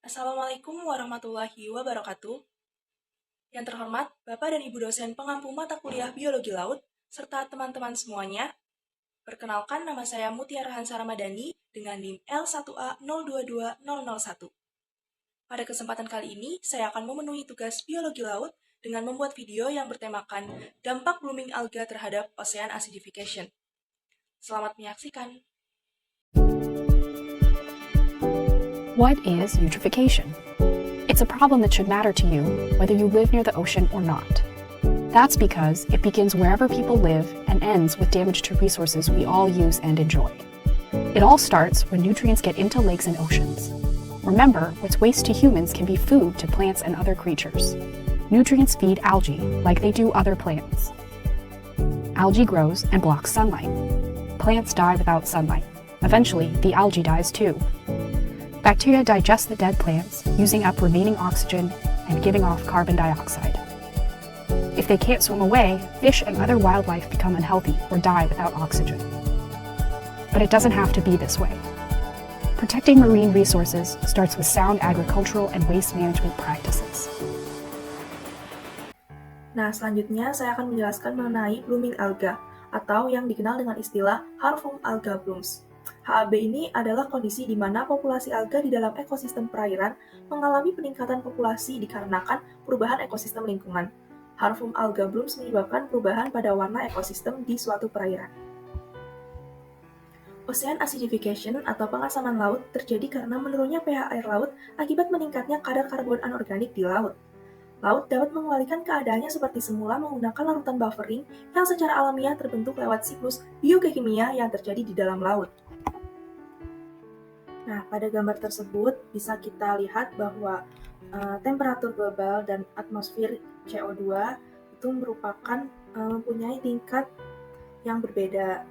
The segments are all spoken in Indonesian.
Assalamualaikum warahmatullahi wabarakatuh. Yang terhormat, Bapak dan Ibu dosen pengampu mata kuliah Biologi Laut, serta teman-teman semuanya. Perkenalkan, nama saya Mutiara Hansa Ramadhani dengan NIM L1A022001. Pada kesempatan kali ini, saya akan memenuhi tugas Biologi Laut dengan membuat video yang bertemakan dampak blooming alga terhadap ocean acidification. Selamat menyaksikan. What is eutrophication? It's a problem that should matter to you, whether you live near the ocean or not. That's because it begins wherever people live and ends with damage to resources we all use and enjoy. It all starts when nutrients get into lakes and oceans. Remember, what's waste to humans can be food to plants and other creatures. Nutrients feed algae like they do other plants. Algae grows and blocks sunlight. Plants die without sunlight. Eventually, the algae dies too. Bacteria digest the dead plants, using up remaining oxygen and giving off carbon dioxide. If they can't swim away, fish and other wildlife become unhealthy or die without oxygen. But it doesn't have to be this way. Protecting marine resources starts with sound agricultural and waste management practices. Nah, selanjutnya saya akan menjelaskan mengenai blooming alga, atau yang dikenal dengan istilah Harvum alga blooms. HAB ini adalah kondisi di mana populasi alga di dalam ekosistem perairan mengalami peningkatan populasi dikarenakan perubahan ekosistem lingkungan. Harvum alga blooms menyebabkan perubahan pada warna ekosistem di suatu perairan. Ocean acidification atau pengasaman laut terjadi karena menurunnya pH air laut akibat meningkatnya kadar karbon anorganik di laut. Laut dapat mengembalikan keadaannya seperti semula menggunakan larutan buffering yang secara alamiah terbentuk lewat siklus biogeokimia yang terjadi di dalam laut. Nah, pada gambar tersebut bisa kita lihat bahwa temperatur global dan atmosfer CO2 itu merupakan mempunyai tingkat yang berbeda.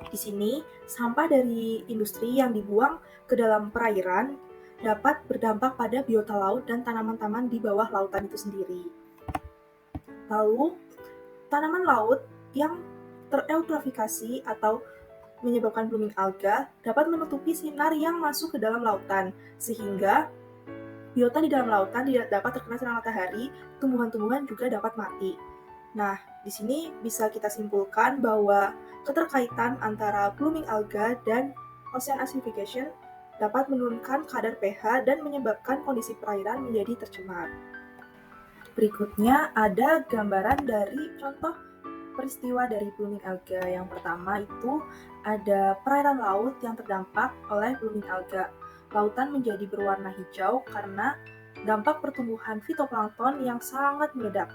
Di sini, sampah dari industri yang dibuang ke dalam perairan dapat berdampak pada biota laut dan tanaman-tanaman di bawah lautan itu sendiri. Lalu, tanaman laut yang tereutrofikasi atau menyebabkan blooming alga dapat menutupi sinar yang masuk ke dalam lautan, sehingga biota di dalam lautan tidak dapat terkena sinar matahari, tumbuhan-tumbuhan juga dapat mati. Nah, di sini bisa kita simpulkan bahwa keterkaitan antara blooming alga dan ocean acidification dapat menurunkan kadar pH dan menyebabkan kondisi perairan menjadi tercemar. Berikutnya ada gambaran dari contoh peristiwa dari blooming alga. Yang pertama itu ada perairan laut yang terdampak oleh blooming alga. Lautan menjadi berwarna hijau karena dampak pertumbuhan fitoplankton yang sangat meledak.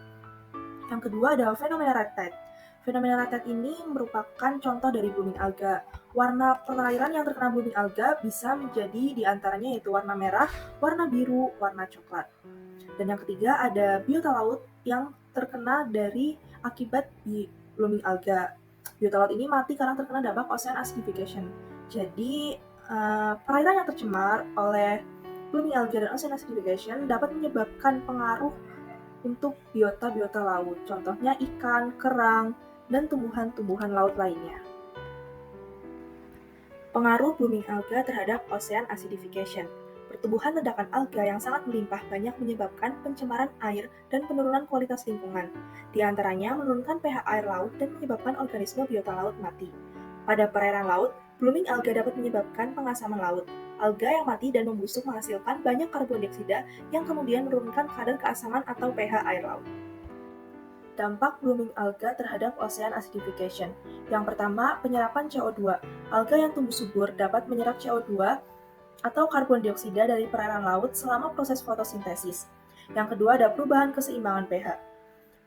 Yang kedua ada fenomena red tide. Fenomena red tide ini merupakan contoh dari blooming alga. Warna perairan yang terkena blooming alga bisa menjadi diantaranya yaitu warna merah, warna biru, warna coklat. Dan yang ketiga ada biota laut yang terkena dari akibat di blooming alga. Biota laut ini mati karena terkena dampak ocean acidification. Jadi, perairan yang tercemar oleh blooming alga dan ocean acidification dapat menyebabkan pengaruh untuk biota-biota laut. Contohnya ikan, kerang, dan tumbuhan-tumbuhan laut lainnya. Pengaruh blooming alga terhadap ocean acidification. Pertumbuhan ledakan alga yang sangat melimpah banyak menyebabkan pencemaran air dan penurunan kualitas lingkungan. Di antaranya menurunkan pH air laut dan menyebabkan organisme biota laut mati. Pada perairan laut, blooming alga dapat menyebabkan pengasaman laut. Alga yang mati dan membusuk menghasilkan banyak karbon dioksida yang kemudian menurunkan kadar keasaman atau pH air laut. Dampak blooming alga terhadap ocean acidification. Yang pertama, penyerapan CO2. Alga yang tumbuh subur dapat menyerap CO2 atau karbon dioksida dari perairan laut selama proses fotosintesis. Yang kedua ada perubahan keseimbangan pH.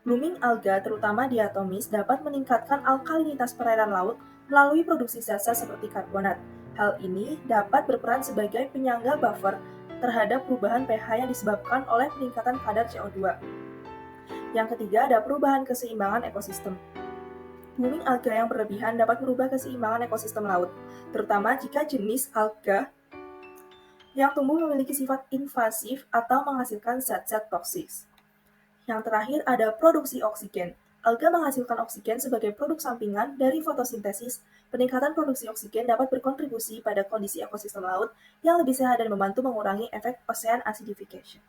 Blooming alga, terutama diatomis, dapat meningkatkan alkalinitas perairan laut melalui produksi zat-zat seperti karbonat. Hal ini dapat berperan sebagai penyangga buffer terhadap perubahan pH yang disebabkan oleh peningkatan kadar CO2. Yang ketiga ada perubahan keseimbangan ekosistem. Blooming alga yang berlebihan dapat merubah keseimbangan ekosistem laut, terutama jika jenis alga yang tumbuh memiliki sifat invasif atau menghasilkan zat-zat toksik. Yang terakhir ada produksi oksigen. Alga menghasilkan oksigen sebagai produk sampingan dari fotosintesis. Peningkatan produksi oksigen dapat berkontribusi pada kondisi ekosistem laut yang lebih sehat dan membantu mengurangi efek ocean acidification.